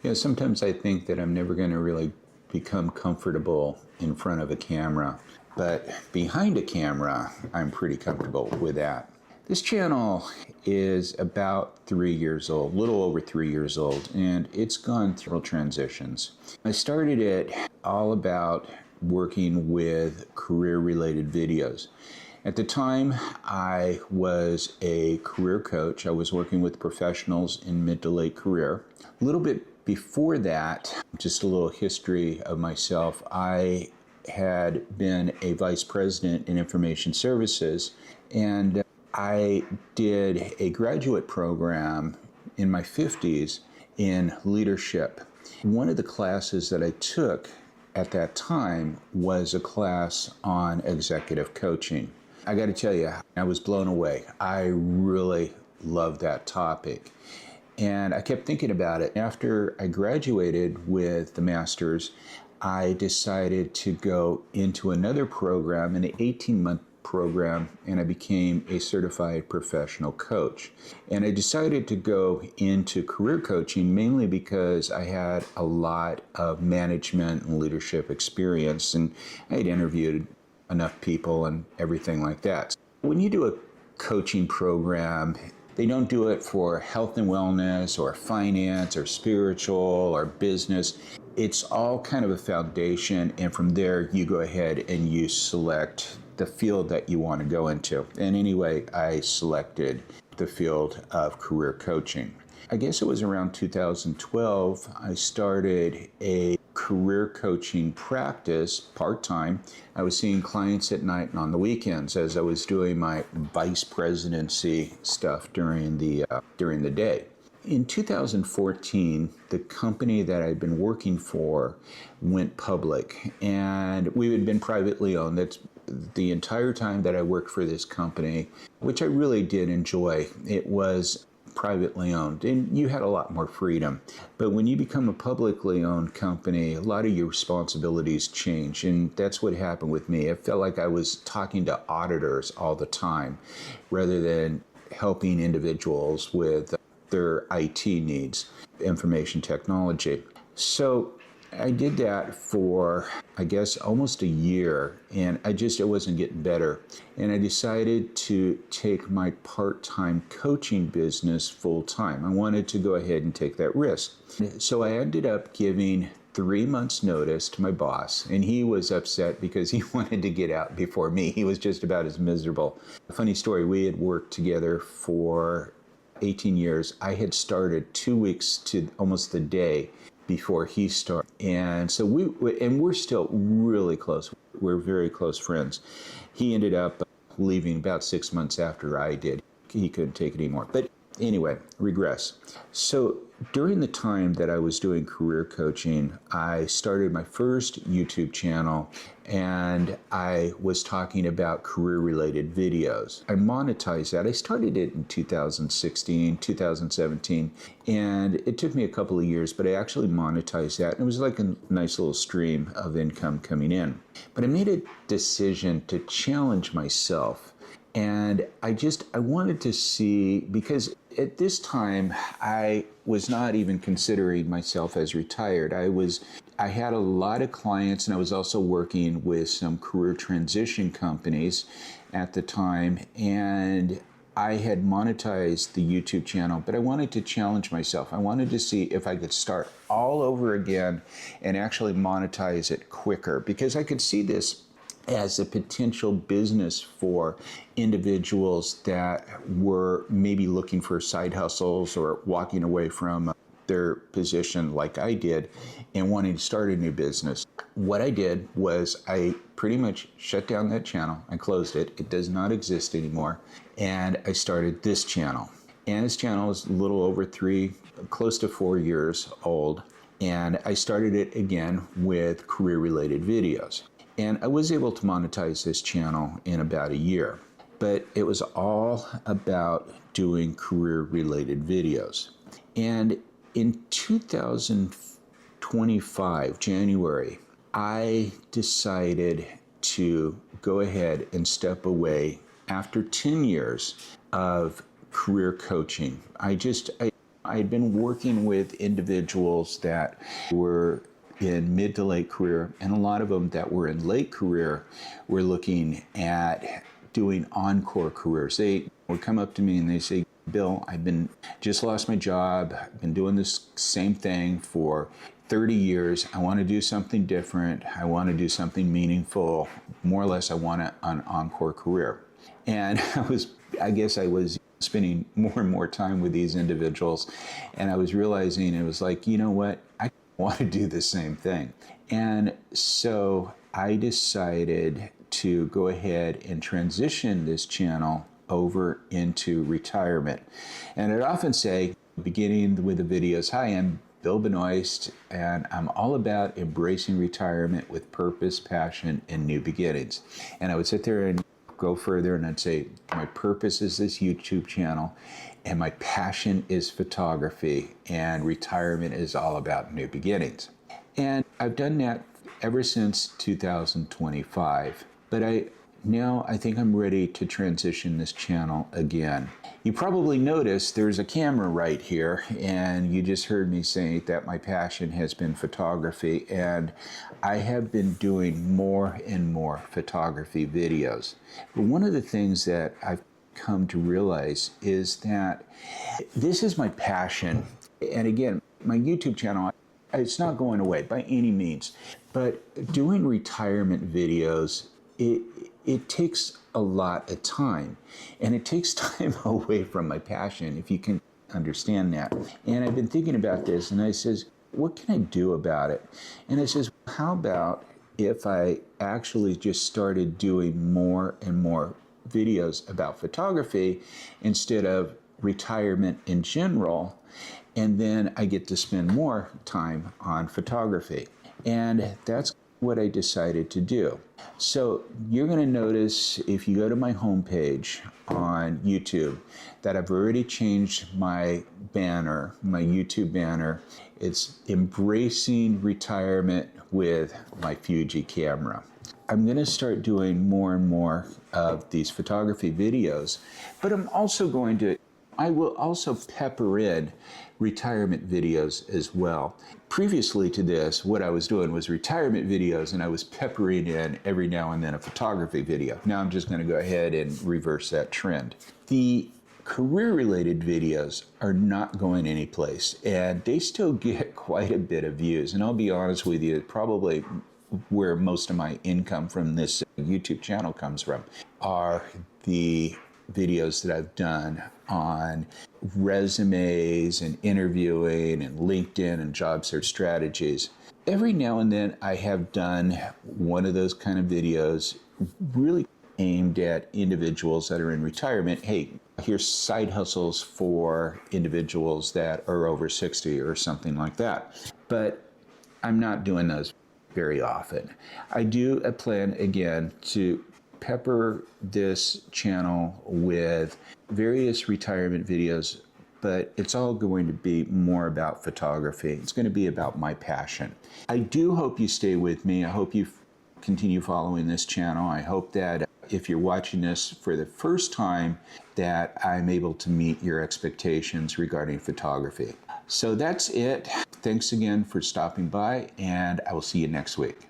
Yeah, sometimes I think that I'm never going to really become comfortable in front of a camera, but behind a camera, I'm pretty comfortable with that. This channel is about 3 years old, a little over 3 years old, and it's gone through transitions. I started it all about working with career-related videos. At the time, I was a career coach. I was working with professionals in mid to late career. A little bit before that, just a little history of myself, I had been a vice president in information services, and I did a graduate program in my 50s in leadership. One of the classes that I took at that time was a class on executive coaching. I got to tell you, I was blown away. I really loved that topic. And I kept thinking about it. After I graduated with the master's, I decided to go into another program, an 18-month program, and I became a certified professional coach. And I decided to go into career coaching mainly because I had a lot of management and leadership experience, and I had interviewed enough people and everything like that. When you do a coaching program, they don't do it for health and wellness or finance or spiritual or business. It's all kind of a foundation, and from there you go ahead and you select the field that you want to go into. And anyway, I selected the field of career coaching. I guess it was around 2012, I started a career coaching practice part-time. I was seeing clients at night and on the weekends as I was doing my vice presidency stuff during the day. In 2014, the company that I'd been working for went public, and we had been privately owned. That's the entire time that I worked for this company, which I really did enjoy. It was privately owned, and you had a lot more freedom. But when you become a publicly owned company, a lot of your responsibilities change, and that's what happened with me. It felt like I was talking to auditors all the time rather than helping individuals with their IT needs, information technology. So I did that for, I guess, almost a year, and it wasn't getting better. And I decided to take my part-time coaching business full-time. I wanted to go ahead and take that risk. So I ended up giving 3 months notice to my boss, and he was upset because he wanted to get out before me. He was just about as miserable. A funny story, we had worked together for 18 years. I had started 2 weeks to almost the day before he started. And so we're still really close. We're very close friends. He ended up leaving about 6 months after I did. He couldn't take it anymore. But anyway, regress. So during the time that I was doing career coaching, I started my first YouTube channel, and I was talking about career-related videos. I monetized that. I started it in 2016, 2017, and it took me a couple of years, but I actually monetized that. And it was like a nice little stream of income coming in. But I made a decision to challenge myself. And I wanted to see, because at this time, I was not even considering myself as retired. I had a lot of clients, and I was also working with some career transition companies at the time, and I had monetized the YouTube channel, but I wanted to challenge myself. I wanted to see if I could start all over again and actually monetize it quicker, because I could see this as a potential business for individuals that were maybe looking for side hustles or walking away from their position like I did and wanting to start a new business. What I did was I pretty much shut down that channel. I closed it. It does not exist anymore. And I started this channel. And this channel is a little over close to 4 years old. And I started it again with career-related videos. And I was able to monetize this channel in about a year. But it was all about doing career-related videos. And in 2025, January, I decided to go ahead and step away after 10 years of career coaching. I had been working with individuals that were in mid to late career, and a lot of them that were in late career were looking at doing encore careers. They would come up to me and they say, Bill, just lost my job, I've been doing this same thing for 30 years. I want to do something different. I want to do something meaningful. More or less, I want an encore career. And I guess I was spending more and more time with these individuals, and I was realizing it was like, you know what, I want to do the same thing. And so I decided to go ahead and transition this channel over into retirement. And I'd often say, beginning with the videos, hi, I'm Bill Benoist, and I'm all about embracing retirement with purpose, passion, and new beginnings. And I would sit there and go further and I'd say, my purpose is this YouTube channel, and my passion is photography, and retirement is all about new beginnings. And I've done that ever since 2025, but now I think I'm ready to transition this channel again. You probably noticed there's a camera right here, and you just heard me say that my passion has been photography, and I have been doing more and more photography videos. But one of the things that I've come to realize is that this is my passion. And again, my YouTube channel, it's not going away by any means, but doing retirement videos, it takes a lot of time, and it takes time away from my passion, if you can understand that. And I've been thinking about this, and I says, what can I do about it? And I says, how about if I actually just started doing more and more videos about photography instead of retirement in general, and then I get to spend more time on photography. And that's what I decided to do. So you're going to notice, if you go to my homepage on YouTube, that I've already changed my banner, my YouTube banner. It's embracing retirement with my Fuji camera. I'm going to start doing more and more of these photography videos, but I will also pepper in retirement videos as well. Previously to this, what I was doing was retirement videos, and I was peppering in every now and then a photography video. Now I'm just going to go ahead and reverse that trend. The career-related videos are not going anyplace, and they still get quite a bit of views. And I'll be honest with you, probably where most of my income from this YouTube channel comes from are the videos that I've done on resumes and interviewing and LinkedIn and job search strategies. Every now and then I have done one of those kind of videos really aimed at individuals that are in retirement. Hey, here's side hustles for individuals that are over 60 or something like that. But I'm not doing those very often. I do plan again to pepper this channel with various retirement videos, but it's all going to be more about photography. It's going to be about my passion. I do hope you stay with me. I hope you continue following this channel. I hope that if you're watching this for the first time, that I'm able to meet your expectations regarding photography. So that's it. Thanks again for stopping by, and I will see you next week.